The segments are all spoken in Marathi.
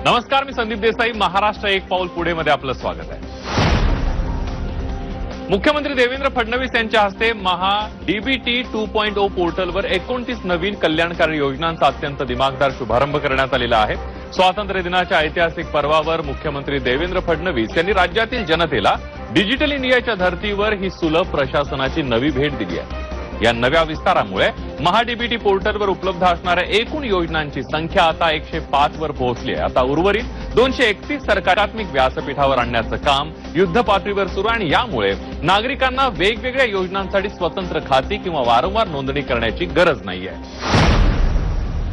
नमस्कार, मी संदीप देसाई. महाराष्ट्र एक पाऊल पुढे मध्ये आपलं स्वागत आहे. मुख्यमंत्री देवेंद्र फडणवीस यांच्या हस्ते महा डीबीटी 2.0 पोर्टलवर 29 नवीन कल्याणकारी योजनांचा अत्यंत दिमागदार शुभारंभ करण्यात आलेला आहे. स्वातंत्र्य दिनाच्या ऐतिहासिक पर्वावर मुख्यमंत्री देवेंद्र फडणवीस यांनी राज्यातील जनतेला डिजिटल इंडियाच्या धर्तीवर ही सुलभ प्रशासनाची नवी भेट दिली आहे. या नव्या विस्तारामुळे महाडीबीटी पोर्टलवर उपलब्ध असणाऱ्या एकूण योजनांची संख्या आता 105 वर पोहोचली आहे. आता उर्वरित 231 सरकारात्मक व्यासपीठावर आणण्याचं काम युद्धपातळीवर सुरू आहे आणि यामुळे नागरिकांना वेगवेगळ्या योजनांसाठी स्वतंत्र खाती किंवा वारंवार नोंदणी करण्याची गरज नाहीये.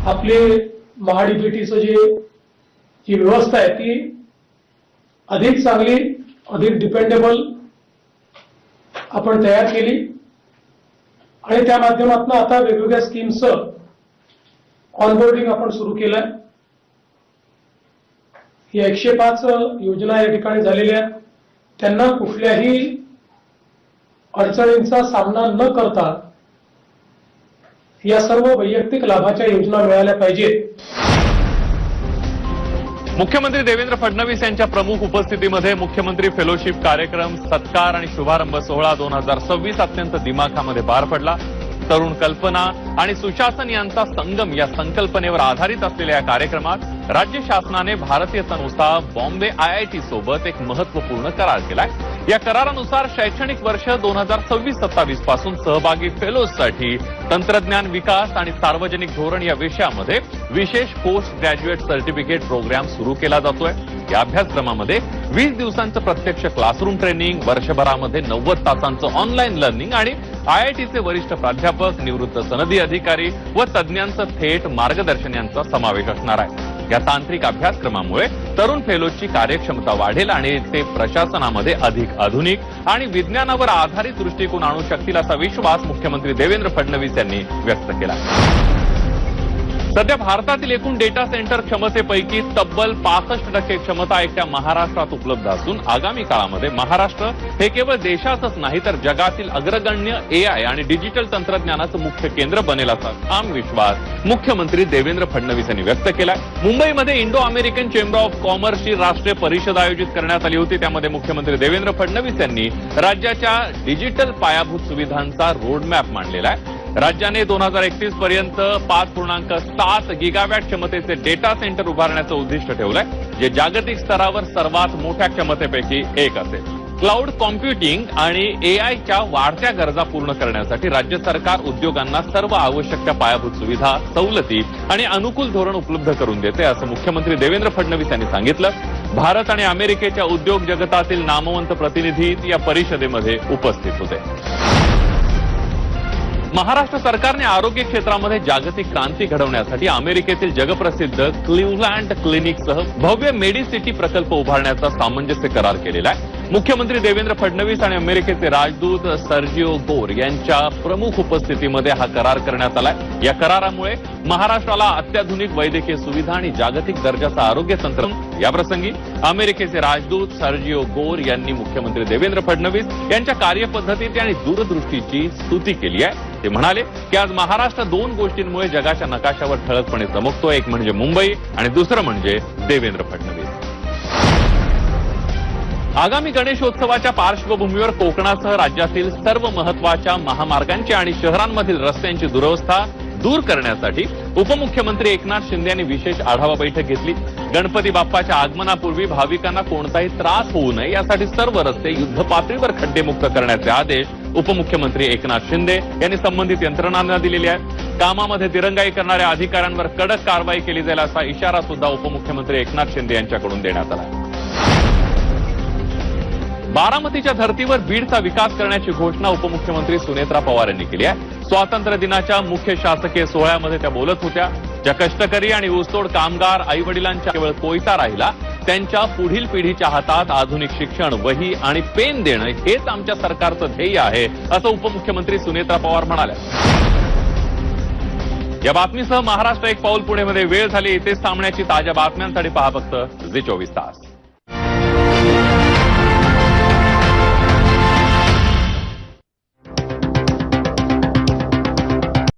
आपले महाडीबीटीचं जी व्यवस्था आहे ती अधिक चांगली, अधिक डिपेंडेबल आपण तयार केली आणि त्या माध्यमातून आता वेगवेगळ्या स्कीम्सचं ऑनबोर्डिंग आपण सुरू केलंय. या 105 योजना या ठिकाणी झालेल्या आहेत. त्यांना कुठल्याही अडचणींचा सामना न करता या सर्व वैयक्तिक लाभाच्या योजना मिळाल्या पाहिजेत. मुख्यमंत्री देवेंद्र फडणवीस यांच्या प्रमुख उपस्थितीमध्ये मुख्यमंत्री फेलोशिप कार्यक्रम, सत्कार आणि शुभारंभ सोहळा 2026 अत्यंत दिमाखामध्ये पार पडला. तरुण कल्पना आणि सुशासन यांचा संगम या संकल्पनेवर आधारित असलेल्या या कार्यक्रमात राज्य शासनाने भारतीय संस्था बॉम्बे IIT सोबत एक महत्वपूर्ण करार केलाय. या करारानुसार शैक्षणिक वर्ष 2026-27 पासून सहभागी फेलोजसाठी तंत्रज्ञान विकास आणि सार्वजनिक धोरण या विषयामध्ये विशेष पोस्ट ग्रॅज्युएट सर्टिफिकेट प्रोग्राम सुरू केला जातोय. या अभ्यासक्रमामध्ये 20 दिवसांचं प्रत्यक्ष क्लासरूम ट्रेनिंग, वर्षभरामध्ये 90 तासांचं ऑनलाईन लर्निंग आणि IITचे वरिष्ठ प्राध्यापक, निवृत्त सनदी अधिकारी व तज्ज्ञांचं थेट मार्गदर्शन यांचा समावेश असणार आहे. या तांत्रिक अभ्यासक्रमामुळे तरुण फेलोजची कार्यक्षमता वाढेल आणि ते प्रशासनामध्ये अधिक आधुनिक आणि विज्ञानावर आधारित दृष्टिकोन आणू शकतील असा विश्वास मुख्यमंत्री देवेंद्र फडणवीस यांनी व्यक्त केला. सध्या भारतातील एकूण डेटा सेंटर क्षमतेपैकी तब्बल 65% क्षमता एकट्या महाराष्ट्रात उपलब्ध असून आगामी काळामध्ये महाराष्ट्र हे केवळ देशातच नाही तर जगातील अग्रगण्य AI आणि डिजिटल तंत्रज्ञानाचं मुख्य केंद्र बनेल असा ठाम विश्वास मुख्यमंत्री देवेंद्र फडणवीस यांनी व्यक्त केला. मुंबईमध्ये इंडो अमेरिकन चेंबर ऑफ कॉमर्सची राष्ट्रीय परिषद आयोजित करण्यात आली होती. त्यामध्ये मुख्यमंत्री देवेंद्र फडणवीस यांनी राज्याच्या डिजिटल पायाभूत सुविधांचा रोडमॅप मांडलेला आहे. राज्याने 2031 पर्यंत 5.7 गिगावॅट क्षमतेचे डेटा सेंटर उभारण्याचं उद्दिष्ट ठेवलंय, जे जागतिक स्तरावर सर्वात मोठ्या क्षमतेपैकी एक असेल. क्लाउड कॉम्प्युटिंग आणि AIच्या वाढत्या गरजा पूर्ण करण्यासाठी राज्य सरकार उद्योगांना सर्व आवश्यक त्या पायाभूत सुविधा, सवलती आणि अनुकूल धोरण उपलब्ध करून देते, असं मुख्यमंत्री देवेंद्र फडणवीस यांनी सांगितलं. भारत आणि अमेरिकेच्या उद्योग जगतातील नामवंत प्रतिनिधी या परिषदेमध्ये उपस्थित होते. महाराष्ट्र सरकारने आरोग्य क्षेत्रामध्ये जागतिक क्रांती घडवण्यासाठी अमेरिकेतील जगप्रसिद्ध क्लिव्हलँड क्लिनिकसह भव्य मेडिसिटी प्रकल्प उभारण्याचा सामंजस्य करार केलेला आहे. मुख्यमंत्री देवेंद्र फडणवीस आणि अमेरिकेचे राजदूत सर्जिओ गोर यांच्या प्रमुख उपस्थितीमध्ये हा करार करण्यात आलाय. या करारामुळे महाराष्ट्राला अत्याधुनिक वैद्यकीय सुविधा आणि जागतिक दर्जाचं आरोग्य तंत्रज्ञान. याप्रसंगी अमेरिकेचे राजदूत सर्जिओ गोर यांनी मुख्यमंत्री देवेंद्र फडणवीस यांच्या कार्यपद्धतीची आणि दूरदृष्टीची स्तुती केली आहे. ते म्हणाले की आज महाराष्ट्र 2 गोष्टींमुळे जगाच्या नकाशावर ठळकपणे चमकतो. एक म्हणजे मुंबई आणि दुसरं म्हणजे देवेंद्र फडणवीस. आगामी गणेशोत्सवाच्या पार्श्वभूमीवर कोकणासह राज्यातील सर्व महत्वाच्या महामार्गांची आणि शहरांमधील रस्त्यांची दुरवस्था दूर करण्यासाठी उपमुख्यमंत्री एकनाथ शिंदे यांनी विशेष आढावा बैठक घेतली. गणपती बाप्पाच्या आगमनापूर्वी भाविकांना कोणताही त्रास होऊ नये यासाठी सर्व रस्ते युद्धपातळीवर खड्डेमुक्त करण्याचे आदेश उपमुख्यमंत्री एकनाथ शिंदे यांनी संबंधित यंत्रणांना दिलेले आहेत. कामामध्ये दिरंगाई करणाऱ्या अधिकाऱ्यांवर कडक कारवाई केली जाईल असा इशारा सुद्धा उपमुख्यमंत्री एकनाथ शिंदे यांच्याकडून देण्यात आला. बारामतीच्या धर्तीवर बीडचा विकास करण्याची घोषणा उपमुख्यमंत्री सुनेत्रा पवार यांनी केली आहे. स्वातंत्र्य दिनाच्या मुख्य शासकीय सोहळ्यामध्ये त्या बोलत होत्या. ज्या कष्टकरी आणि ऊसतोड कामगार आईवडिलांच्या केवळ कोयता राहिला, त्यांच्या पुढील पिढीच्या हातात आधुनिक शिक्षण, वही आणि पेन देणं हेच आमच्या सरकारचं ध्येय आहे, असं उपमुख्यमंत्री सुनेत्रा पवार म्हणाल्या. या बातमीसह महाराष्ट्र एक पाऊल पुढे मध्ये वेळ झाली. इथेच थांबण्याची ताज्या बातम्यांसाठी पहा फक्त झी 24 तास.